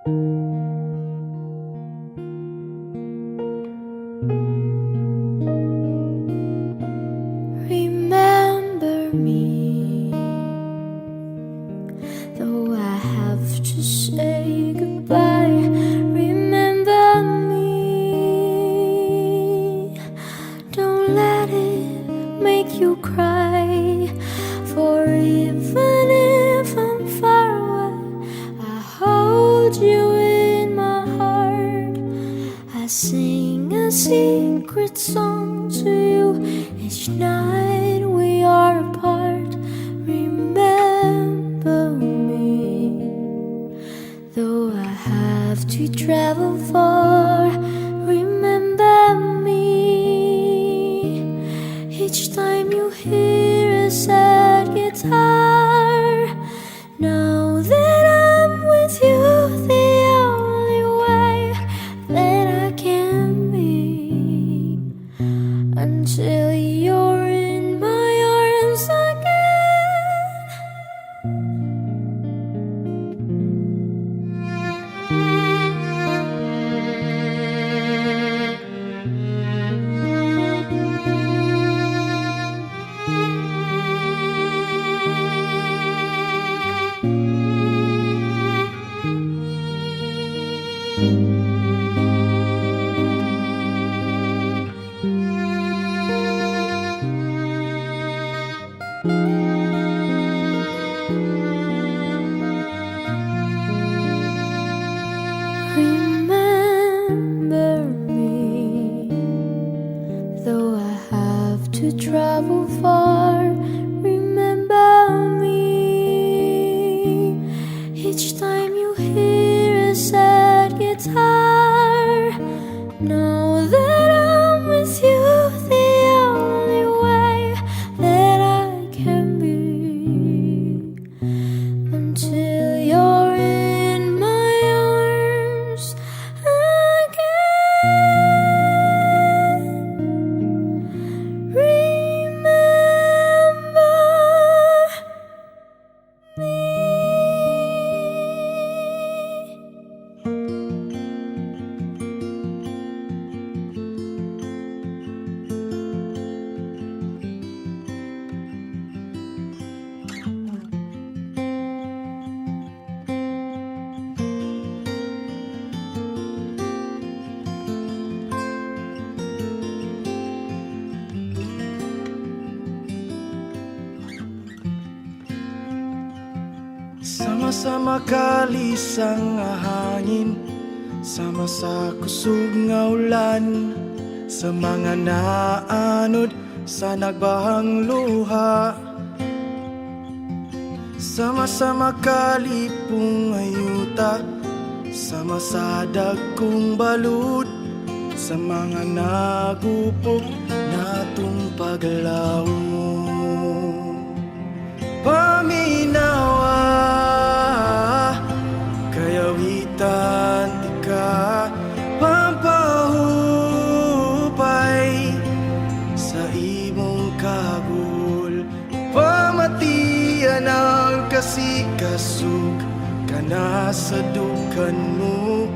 Remember me, though I have to say goodbye. Remember me, don't let it make you cry. For even if I'm far away, I hold you in my heart. I sing a secret song to you each night we are apart. Remember me, though I have to travel far. Remember me, each time you hear a sad guitar. Know that I'm with you the only way that I can be, until you're in my arms Remember me, though I have to travel far. Remember me, each time you hear a sad guitar. Know that I'm with you the only way that I can be, until you're in my arms again. Remember me. Sama-sama kalis ang hangin, sama sa kusog nga ulan, sa mga naanod sa nagbahang luha. Sama-sama kalipong ayuta, sama sa dagkong balud, sa mga nagupok natong paglaw. Paminawa, kayawitan ti ka, pampahupay sa imong kagul. Pamatian ang kasikasug, kana sa dukan mo,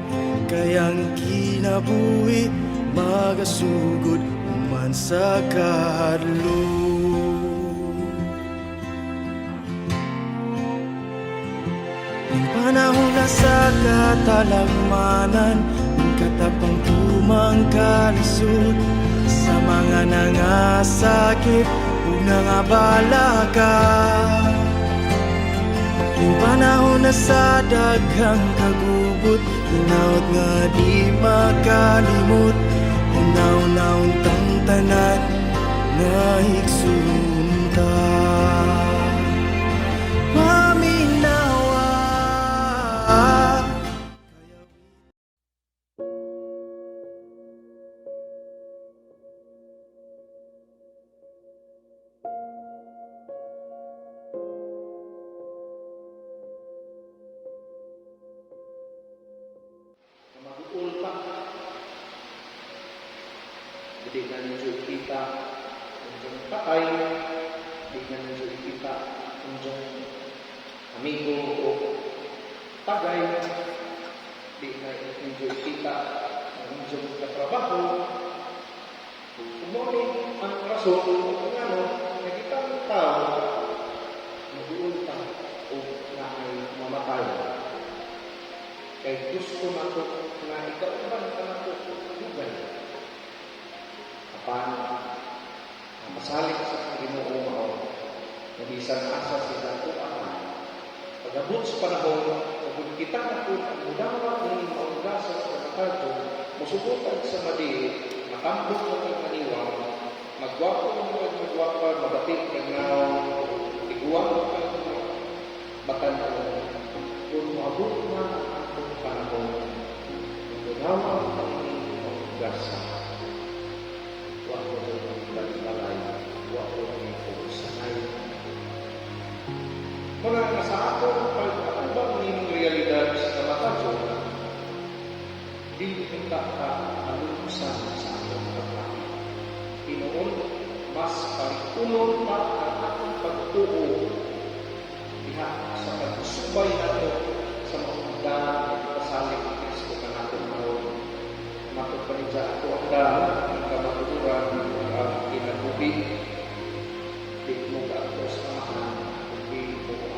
kayang kinabuhi magasugod man sa kahadlok. Panahon na sa katalagmanan, ang katapang tumang kalisod, sa mga nangasakit o nangabala ka. Yung panahon na sa daghang kagubot, hinaut nga di makalimot, unaw-naon tang tanan nga higsunta. Di na nunjuk kita unjung kakay, di na nunjuk kita unjung amigo o tagay, medyo kita, medyo katrabaho. Kumunin ang rason kung ano, nakita ng tao, mag-uunta o na ay mamatay. Kaya gusto na ito na ikauban ka na ito lugay. Kapan, masalit sa Ginoo mao, nabisan asa sila ito pag-abot sa panahon, kung kita na ito ang mudawa ng maunggasa sa kapatado, musubutan sa mali, matambok ng ikaniwang, magwapo ng mga magwapa, mabatid ng naw, tiguan ng mga batanong, kung maabot na ang panahon, mudawa ng maunggasa, wapo ng balay, wapo ng sanay. Muna sa ato, pag-abang ng realidad sa kapatado, di kita alusan sa atong pagkain. Pinoon, mas pagtunod pa ang atong pagtuo diha sa pagsusubay nato sa mga undang pasalig ng Kristo na natin maroon. Matagpanidya ato ang dahil ng kamatuturan ang kinabuhi. Di mo ka-ato sa mahan, di mo ka-ato.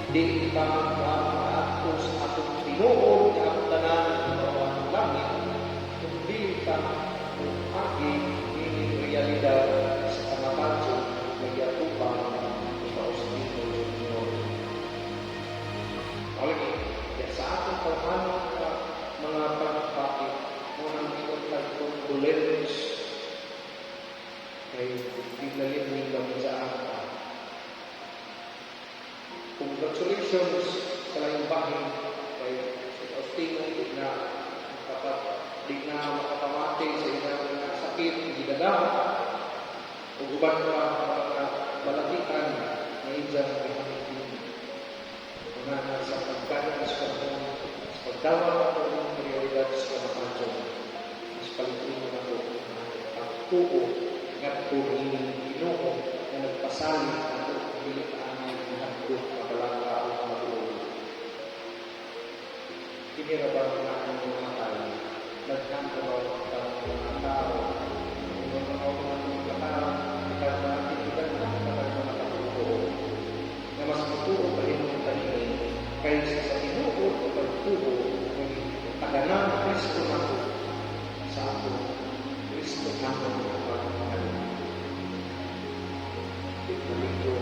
Di kita ka-ato sa atong tinuod na ang tanan ng bawang langit, kundi ka kung aking realidad sa kamatanso na yatupang ipaustin ng Senyor. Alagi, kaya sa atong paghanap ka mga pagpapakit, munang ikot na itong tolerance kay biglalin nilang sa akin. Congratulations sa layong bahin kay Faustino na kapag di na makatamati sa inyong sakit, hindi gagawin o guban pa mga balakitan na inyong kahamigin. Una na sa pagkakas ko sa pagdawal ako ng prioridad sa kapatso, mas palitin mo na po ang tuo at tuhin Ginoo na nagpasalit na ito bilitaan ng hagdok kabalanga o mabuhay. Kinirabang na ang mga tayo, nagkantalaw ang mga tao, ang mga tao, ikaw na titigan na mga tao, na mas matuo pa rin ang tanin, kaysa sa Ginoo o pagtuo ng taganang Kristo na ito sa ato, Kristo na ito ang pagkakal. Ito nito,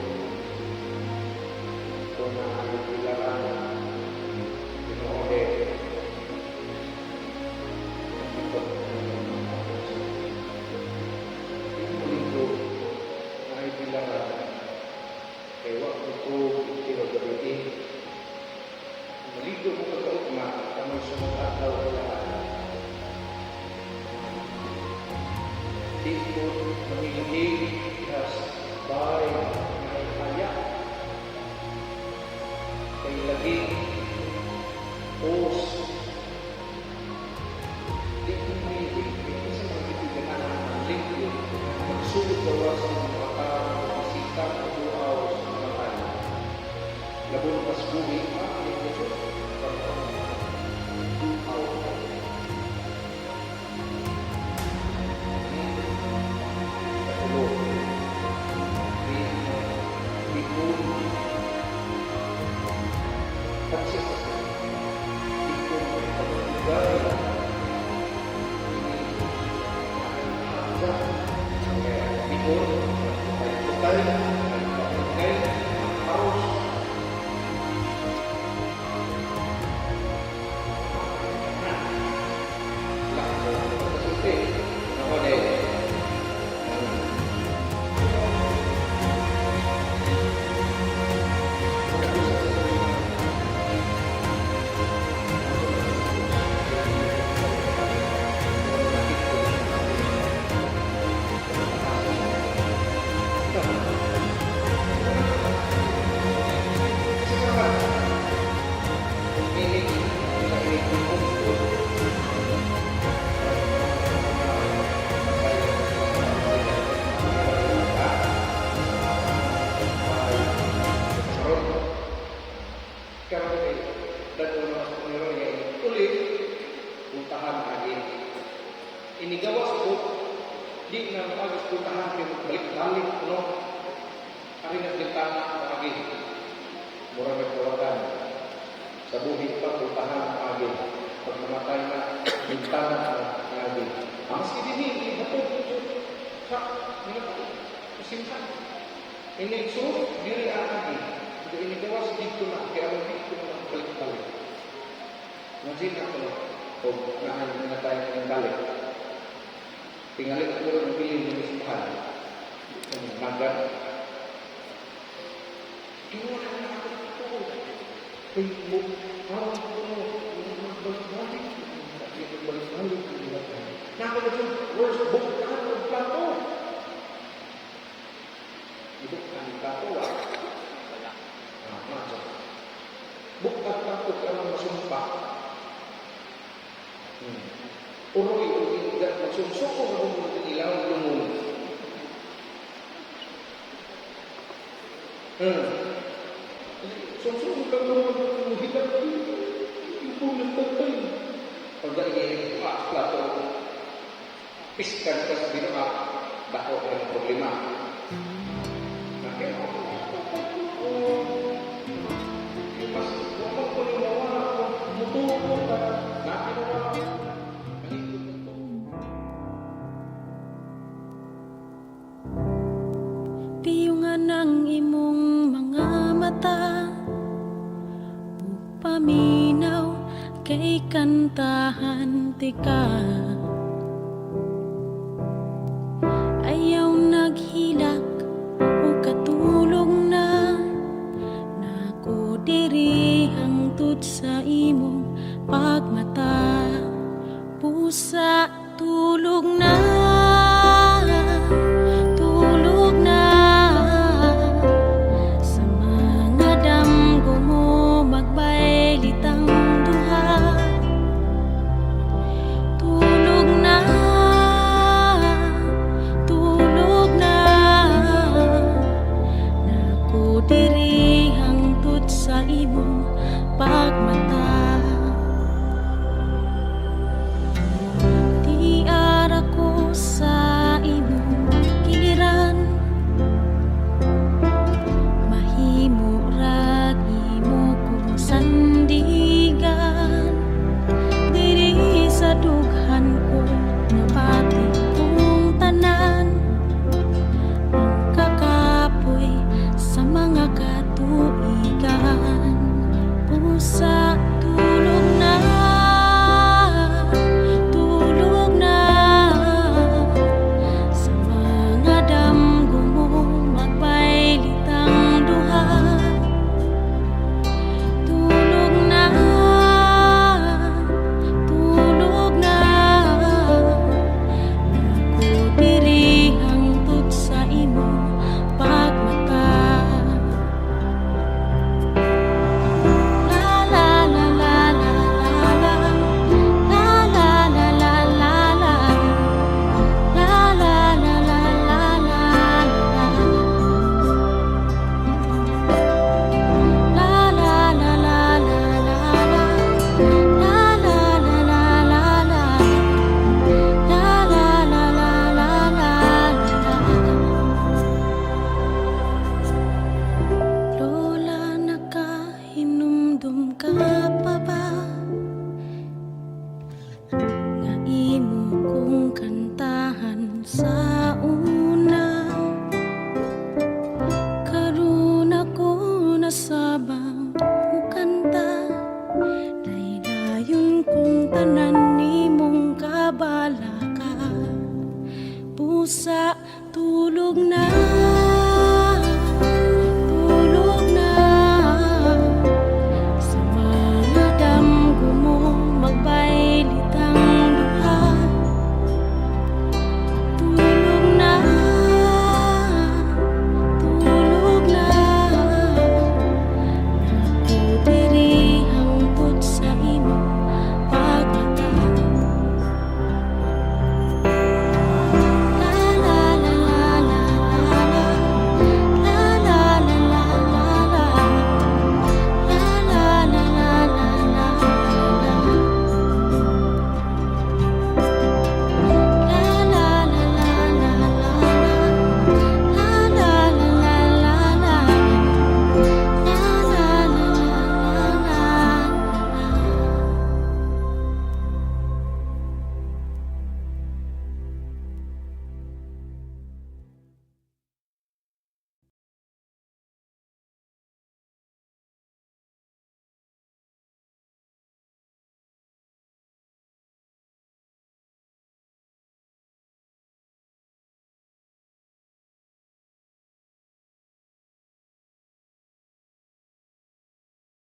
ito na ang bilaran, Ginoo maligo mo pagkaugma ang may sumataw o lahat. Di ko mamilihig as bahay na ikaya. Kay lagi os di ko mamilihig kasi magbibigan ang lingkod magsulot gawa sa mga tao masikap o buhaw sa mga tayo. Labon mas buhi ang lingkod Ari nga bintana agi. Mura may kawagan. Sa buhig pa putahan agi. Pag namatay na bintana agi. Maski dinhi ibuto sa simpan. Ini suruh diri agi. Jadi ini gawas dito na kaya ang dito na balik-balik. Nandiyan ako kung natatay ng balik. Tingali ako ng piling ng simpan. Nagat. Gimana na ako ito? Facebook, parang ako, balik-balik. Balik-balik. Nako na dyan, worst book ka ng plato. Book ka ng plato, bukan takut orang bersumpah. Uroi tidak bersumpah orang berhilang lumur. Sumpah bukan orang hilang itu menentukan. Kalau ini plato piskan ke bina dakwah dengan problema. Piyungan ng imong mga mata, paminaw kay kantahan tika. Ayaw naghilak o katulog na, nako diri hangtod sa imong pagmata. Pusa tulog na, tulog na. Sa mga damgo mo magbaylitang duha. Tulog na, tulog na. Naku diri hangtod sa imong pagmata. Sa imong kiliran, mahimo rag imo kong sandigan. Diri sa dughan ko napati kong tanan, ang kakapoy sa mga